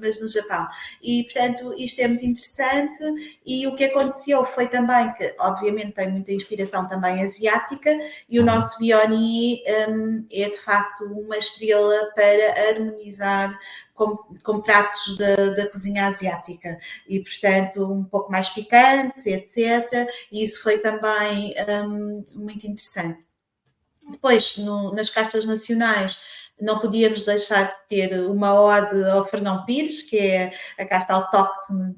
mas no Japão. E, portanto, isto é muito interessante. E o que aconteceu foi também que, obviamente, tem muita inspiração também asiática, e o nosso Vioni é, de facto, uma estrela para harmonizar com pratos da cozinha asiática e, portanto, um pouco mais picantes, etc. E isso foi também muito interessante. Depois, nas castas nacionais, não podíamos deixar de ter uma ode ao Fernão Pires, que é a casta autóctone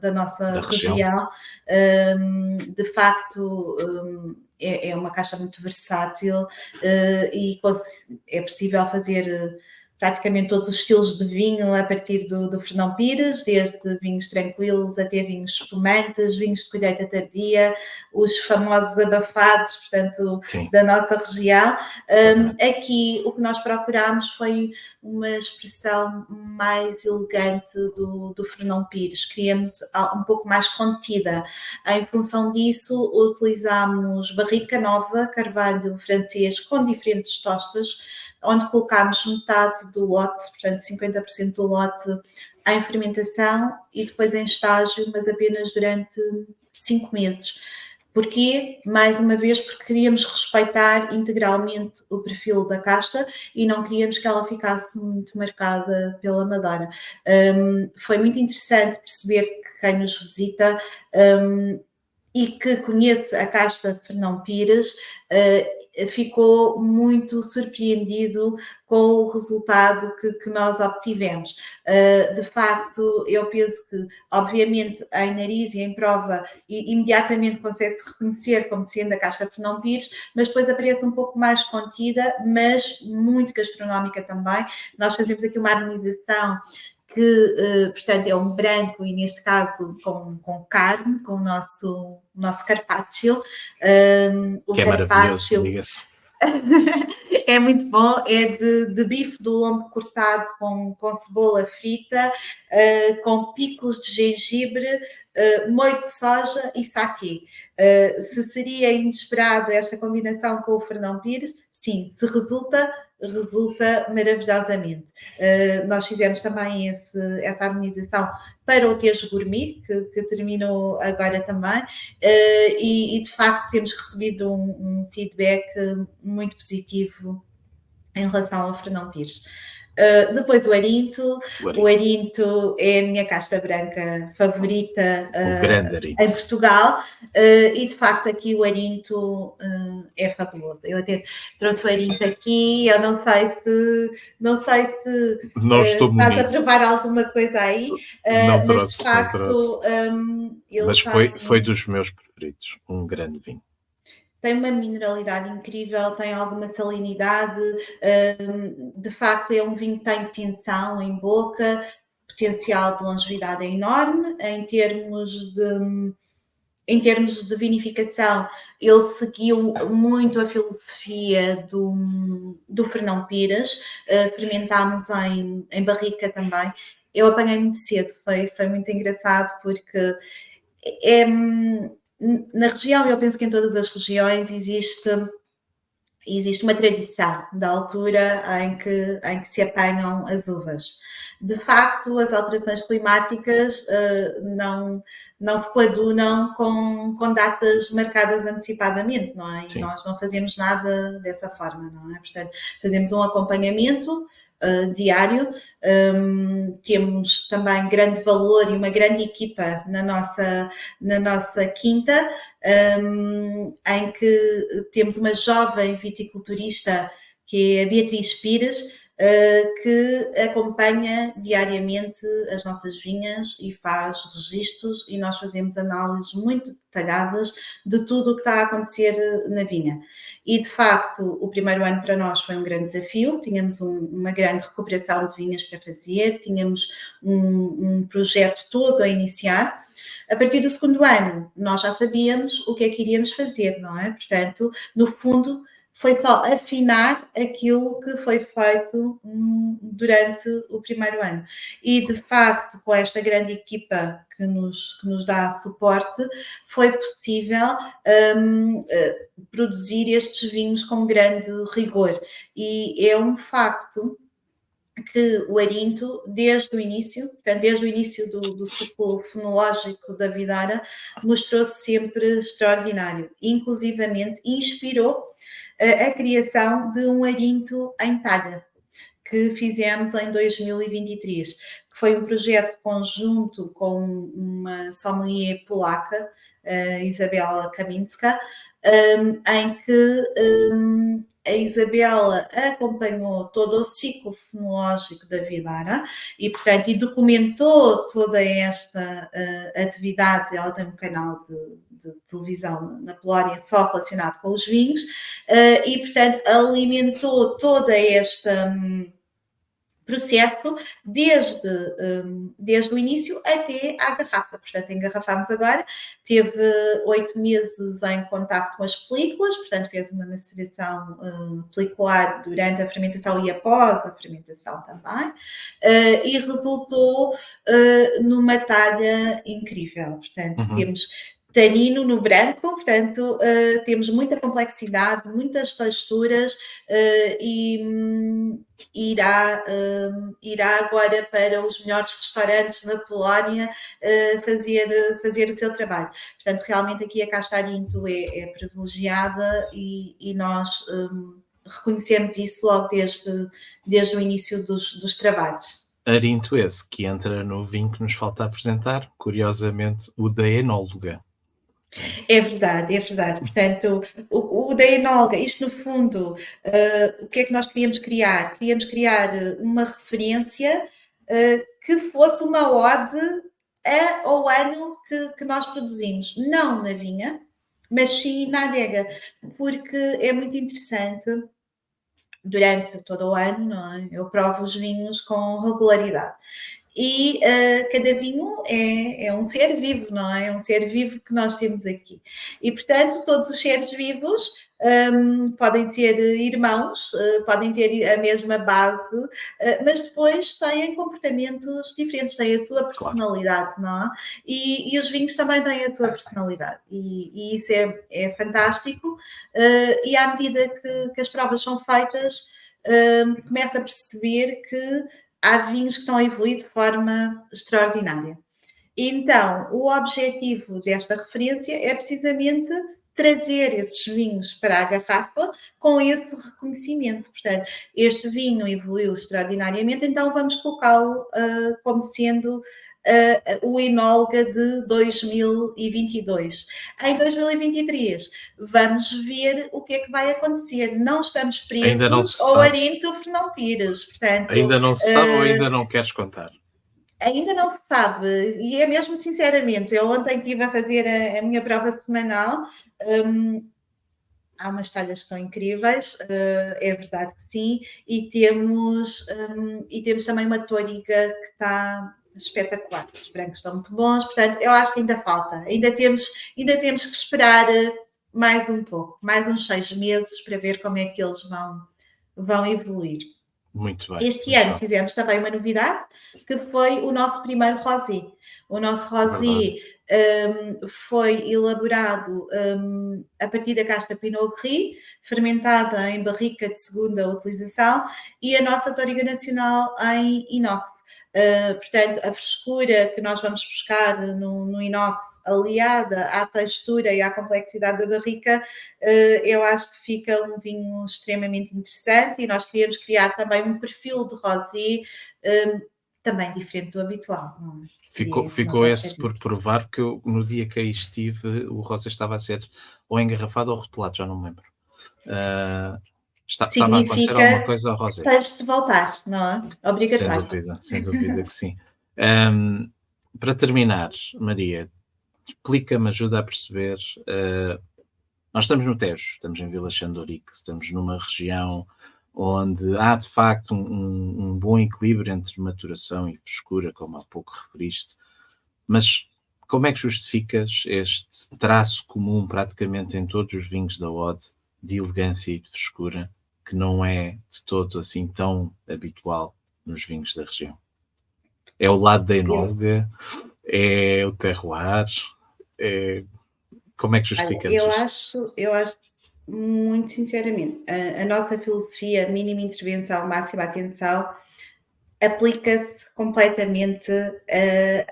da nossa região. De facto, é uma casta muito versátil e é possível fazer praticamente todos os estilos de vinho a partir do Fernão Pires, desde vinhos tranquilos até vinhos espumantes, vinhos de colheita tardia, os famosos abafados, portanto, sim, da nossa região. Aqui o que nós procurámos foi uma expressão mais elegante do Fernão Pires, queríamos um pouco mais contida. Em função disso, utilizámos barrica nova, carvalho francês com diferentes tostas, onde colocámos metade do lote, portanto 50% do lote em fermentação e depois em estágio, mas apenas durante 5 meses. Porquê? Mais uma vez, porque queríamos respeitar integralmente o perfil da casta e não queríamos que ela ficasse muito marcada pela madeira. Foi muito interessante perceber que quem nos visita e que conhece a casta Fernão Pires ficou muito surpreendido com o resultado que nós obtivemos. De facto, eu penso que, obviamente, em nariz e em prova, imediatamente consegue-se reconhecer como sendo a casta Fernão Pires, mas depois aparece um pouco mais contida, mas muito gastronómica também. Nós fazemos aqui uma harmonização que, portanto, é um branco e, neste caso, com carne, com o nosso carpaccio. O que é maravilhoso, diga-se. É muito bom, é de bife do lombo cortado com cebola frita, com picos de gengibre, molho de soja e saquê. Se seria inesperado esta combinação com o Fernão Pires, sim, se resulta maravilhosamente. Nós fizemos também essa harmonização para o Tejo Gourmet, que terminou agora também, e de facto temos recebido um feedback muito positivo em relação ao Fernão Pires. Depois o Arinto. O Arinto é a minha casta branca favorita em Portugal, e de facto aqui o Arinto é fabuloso. Eu até trouxe o Arinto aqui, eu não sei se estás a provar alguma coisa aí, não trouxe, mas de facto mas foi dos meus preferidos, um grande vinho. Tem uma mineralidade incrível, tem alguma salinidade, de facto é um vinho que tem tensão em boca, potencial de longevidade é enorme. Em termos de vinificação, ele seguiu muito a filosofia do Fernão Pires, fermentámos em barrica também. Eu apanhei muito cedo, foi muito engraçado porque na região, eu penso que em todas as regiões existe existe uma tradição da altura em que se apanham as uvas. De facto, as alterações climáticas não se coadunam com datas marcadas antecipadamente, não é? E nós não fazemos nada dessa forma, não é? Portanto, fazemos um acompanhamento diário, temos também grande valor e uma grande equipa na nossa quinta, em que temos uma jovem viticulturista, que é a Beatriz Pires, que acompanha diariamente as nossas vinhas e faz registros, e nós fazemos análises muito detalhadas de tudo o que está a acontecer na vinha. E, de facto, o primeiro ano para nós foi um grande desafio, tínhamos uma grande recuperação de vinhas para fazer, tínhamos um projeto todo a iniciar. A partir do segundo ano, nós já sabíamos o que é que iríamos fazer, não é? Portanto, no fundo, foi só afinar aquilo que foi feito durante o primeiro ano. E, de facto, com esta grande equipa que nos dá suporte, foi possível produzir estes vinhos com grande rigor. E é um facto que o Arinto, desde o início, portanto, desde o início do ciclo fenológico da Vidara, mostrou-se sempre extraordinário. Inclusivamente, inspirou a criação de um Arinto em talha, que fizemos em 2023, que foi um projeto conjunto com uma sommelier polaca, Izabela Kaminska, em que a Isabela acompanhou todo o ciclo fenológico da Vidara e, portanto, e documentou toda esta atividade. Ela tem um canal de televisão na Polónia só relacionado com os vinhos e, portanto, alimentou toda esta processo desde o início até à garrafa. Portanto, engarrafámos agora, teve 8 meses em contacto com as películas, portanto, fez uma maceração pelicular durante a fermentação e após a fermentação também, e resultou numa talha incrível. Portanto, temos tanino no branco, portanto, temos muita complexidade, muitas texturas e irá agora para os melhores restaurantes na Polónia fazer o seu trabalho. Portanto, realmente aqui a Casta Arinto é privilegiada e nós reconhecemos isso logo desde o início dos trabalhos. Arinto esse que entra no vinho que nos falta apresentar, curiosamente, o da enóloga. É verdade. Portanto, o da enóloga, isto no fundo, o que é que nós queríamos criar? Queríamos criar uma referência que fosse uma ode ao ano que nós produzimos, não na vinha, mas sim na adega, porque é muito interessante. Durante todo o ano, não é? Eu provo os vinhos com regularidade. E cada vinho é um ser vivo, não é? É um ser vivo que nós temos aqui. E, portanto, todos os seres vivos podem ter irmãos, podem ter a mesma base, mas depois têm comportamentos diferentes, têm a sua personalidade, não é? E os vinhos também têm a sua personalidade. E isso é fantástico. E à medida que as provas são feitas, começa a perceber que há vinhos que estão a evoluir de forma extraordinária. Então, o objetivo desta referência é precisamente trazer esses vinhos para a garrafa com esse reconhecimento. Portanto, este vinho evoluiu extraordinariamente, então vamos colocá-lo como sendo o enóloga de 2022. Em 2023, vamos ver o que é que vai acontecer. Não estamos presos ao Arinto Fernão Pires. Portanto, ainda não se sabe ou ainda não queres contar? Ainda não se sabe, e é mesmo sinceramente. Eu ontem estive a fazer a minha prova semanal. Há umas talhas que estão incríveis, é verdade que sim, e temos também uma tóriga que está espetacular. Os brancos estão muito bons, portanto, eu acho que ainda falta. Ainda temos que esperar mais um pouco, mais uns 6 meses para ver como é que eles vão evoluir. Muito bem. Este ano fizemos também uma novidade, que foi o nosso primeiro rosé. O nosso rosé foi elaborado a partir da casta Pinot Gris, fermentada em barrica de segunda utilização, e a nossa Touriga Nacional em inox. Portanto, a frescura que nós vamos buscar no inox, aliada à textura e à complexidade da barrica, eu acho que fica um vinho extremamente interessante, e nós queríamos criar também um perfil de rosé também diferente do habitual. Ficou esse por provar, que eu, no dia que aí estive, o rosé estava a ser ou engarrafado ou rotulado, já não me lembro. Estava a acontecer alguma coisa ao rosé. Tens de voltar, não é? Obrigatório. Sem dúvida que sim. Para terminar, Maria, explica-me, ajuda a perceber. Nós estamos no Tejo, estamos em Vila Xandorique, estamos numa região onde há de facto um bom equilíbrio entre maturação e frescura, como há pouco referiste, mas como é que justificas este traço comum praticamente em todos os vinhos da Ode, de elegância e de frescura, que não é de todo assim tão habitual nos vinhos da região? É o lado da enóloga? É o terroir? Como é que justificamos eu acho muito sinceramente, a nossa filosofia mínima intervenção, máxima atenção, aplica-se completamente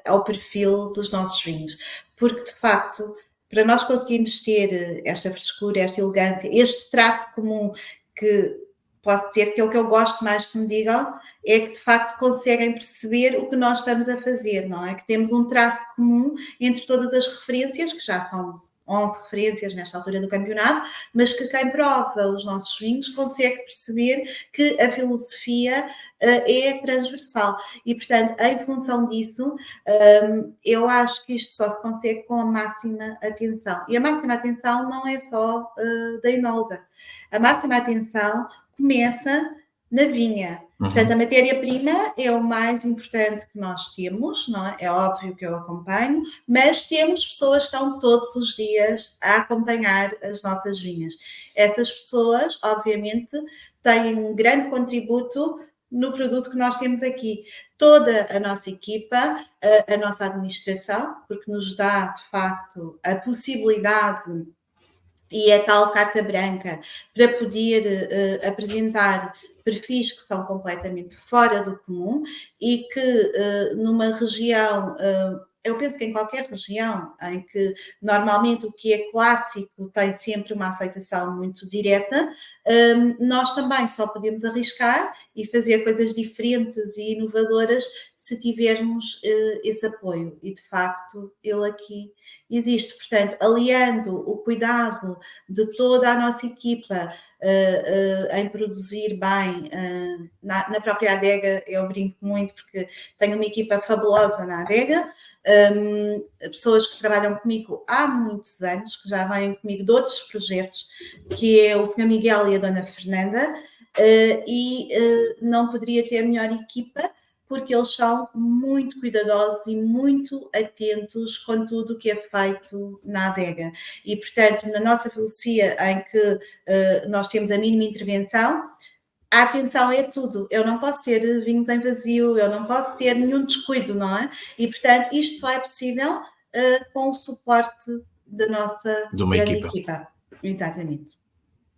ao perfil dos nossos vinhos, porque de facto, para nós conseguirmos ter esta frescura, esta elegância, este traço comum, que posso dizer que é o que eu gosto mais que me digam, é que de facto conseguem perceber o que nós estamos a fazer, não é? Que temos um traço comum entre todas as referências, que já são 11 referências nesta altura do campeonato, mas que quem prova os nossos vinhos consegue perceber que a filosofia é transversal. E, portanto, em função disso, eu acho que isto só se consegue com a máxima atenção. E a máxima atenção não é só da enóloga. A máxima atenção começa na vinha. Portanto, a matéria-prima é o mais importante que nós temos, não é? É óbvio que eu acompanho, mas temos pessoas que estão todos os dias a acompanhar as nossas vinhas. Essas pessoas, obviamente, têm um grande contributo no produto que nós temos aqui. Toda a nossa equipa, a nossa administração, porque nos dá, de facto, a possibilidade e a tal carta branca para poder apresentar perfis que são completamente fora do comum e que numa região, eu penso que em qualquer região em que normalmente o que é clássico tem sempre uma aceitação muito direta, nós também só podemos arriscar e fazer coisas diferentes e inovadoras se tivermos esse apoio. E de facto ele aqui existe. Portanto, aliando o cuidado de toda a nossa equipa em produzir bem na própria adega, eu brinco muito porque tenho uma equipa fabulosa na adega, pessoas que trabalham comigo há muitos anos, que já vêm comigo de outros projetos, que é o Sr. Miguel e a Dona Fernanda, e não poderia ter melhor equipa, porque eles são muito cuidadosos e muito atentos com tudo o que é feito na adega. E, portanto, na nossa filosofia em que nós temos a mínima intervenção, a atenção é tudo. Eu não posso ter vinhos em vazio, eu não posso ter nenhum descuido, não é? E, portanto, isto só é possível com o suporte da nossa grande equipa. Exatamente.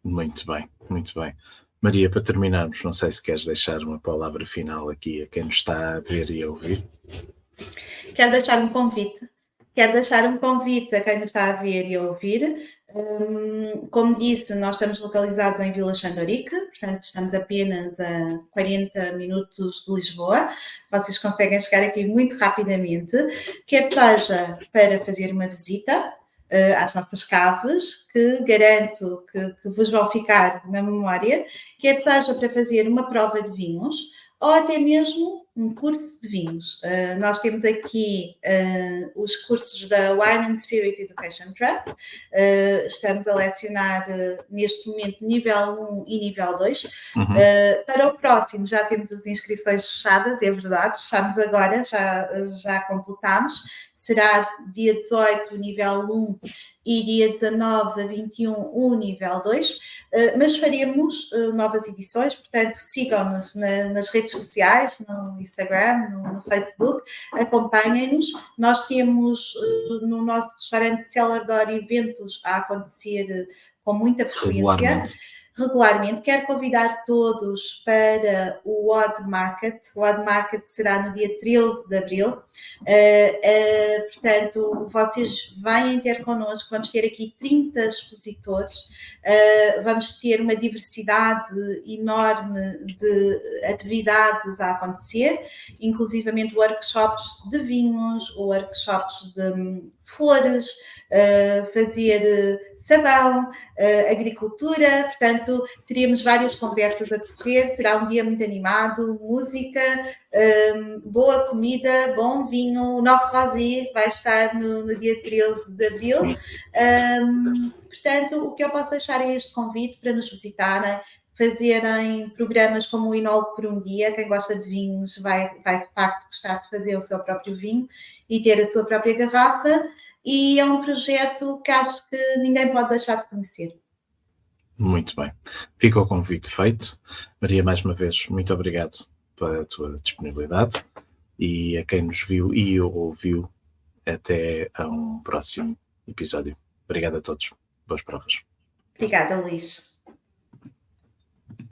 Muito bem, muito bem. Maria, para terminarmos, não sei se queres deixar uma palavra final aqui a quem nos está a ver e a ouvir. Quero deixar um convite. Quero deixar um convite a quem nos está a ver e a ouvir. Como disse, nós estamos localizados em Vila Xandorique, portanto estamos apenas a 40 minutos de Lisboa. Vocês conseguem chegar aqui muito rapidamente, quer seja para fazer uma visita às nossas caves, que garanto que vos vão ficar na memória, quer seja para fazer uma prova de vinhos, ou até mesmo um curso de vinhos. Nós temos aqui os cursos da Wine and Spirit Education Trust. Estamos a lecionar neste momento nível 1 e nível 2. Para o próximo já temos as inscrições fechadas, é verdade, fechamos agora, já completámos. será dia 18 o nível 1 e dia 19 a 21 o nível 2, mas faremos novas edições, portanto sigam-nos nas redes sociais, no Instagram, no Facebook, acompanhem-nos. Nós temos no nosso restaurante Cellar Door eventos a acontecer com muita frequência. Regularmente. Quero convidar todos para o Odd Market. O Odd Market será no dia 13 de abril. Portanto, vocês venham ter connosco. Vamos ter aqui 30 expositores. Vamos ter uma diversidade enorme de atividades a acontecer, inclusivamente workshops de vinhos, workshops de flores, fazer sabão, agricultura, portanto, teríamos várias conversas a decorrer, será um dia muito animado, música, boa comida, bom vinho, o nosso rosé vai estar no dia 13 de abril. Portanto, o que eu posso deixar é este convite para nos visitarem, fazerem programas como o Enólogo por um Dia. Quem gosta de vinhos vai de facto gostar de fazer o seu próprio vinho e ter a sua própria garrafa, e é um projeto que acho que ninguém pode deixar de conhecer. Muito bem. Fica o convite feito. Maria, mais uma vez, muito obrigado pela tua disponibilidade, e a quem nos viu e ouviu, até a um próximo episódio. Obrigado a todos. Boas provas. Obrigada, Luís.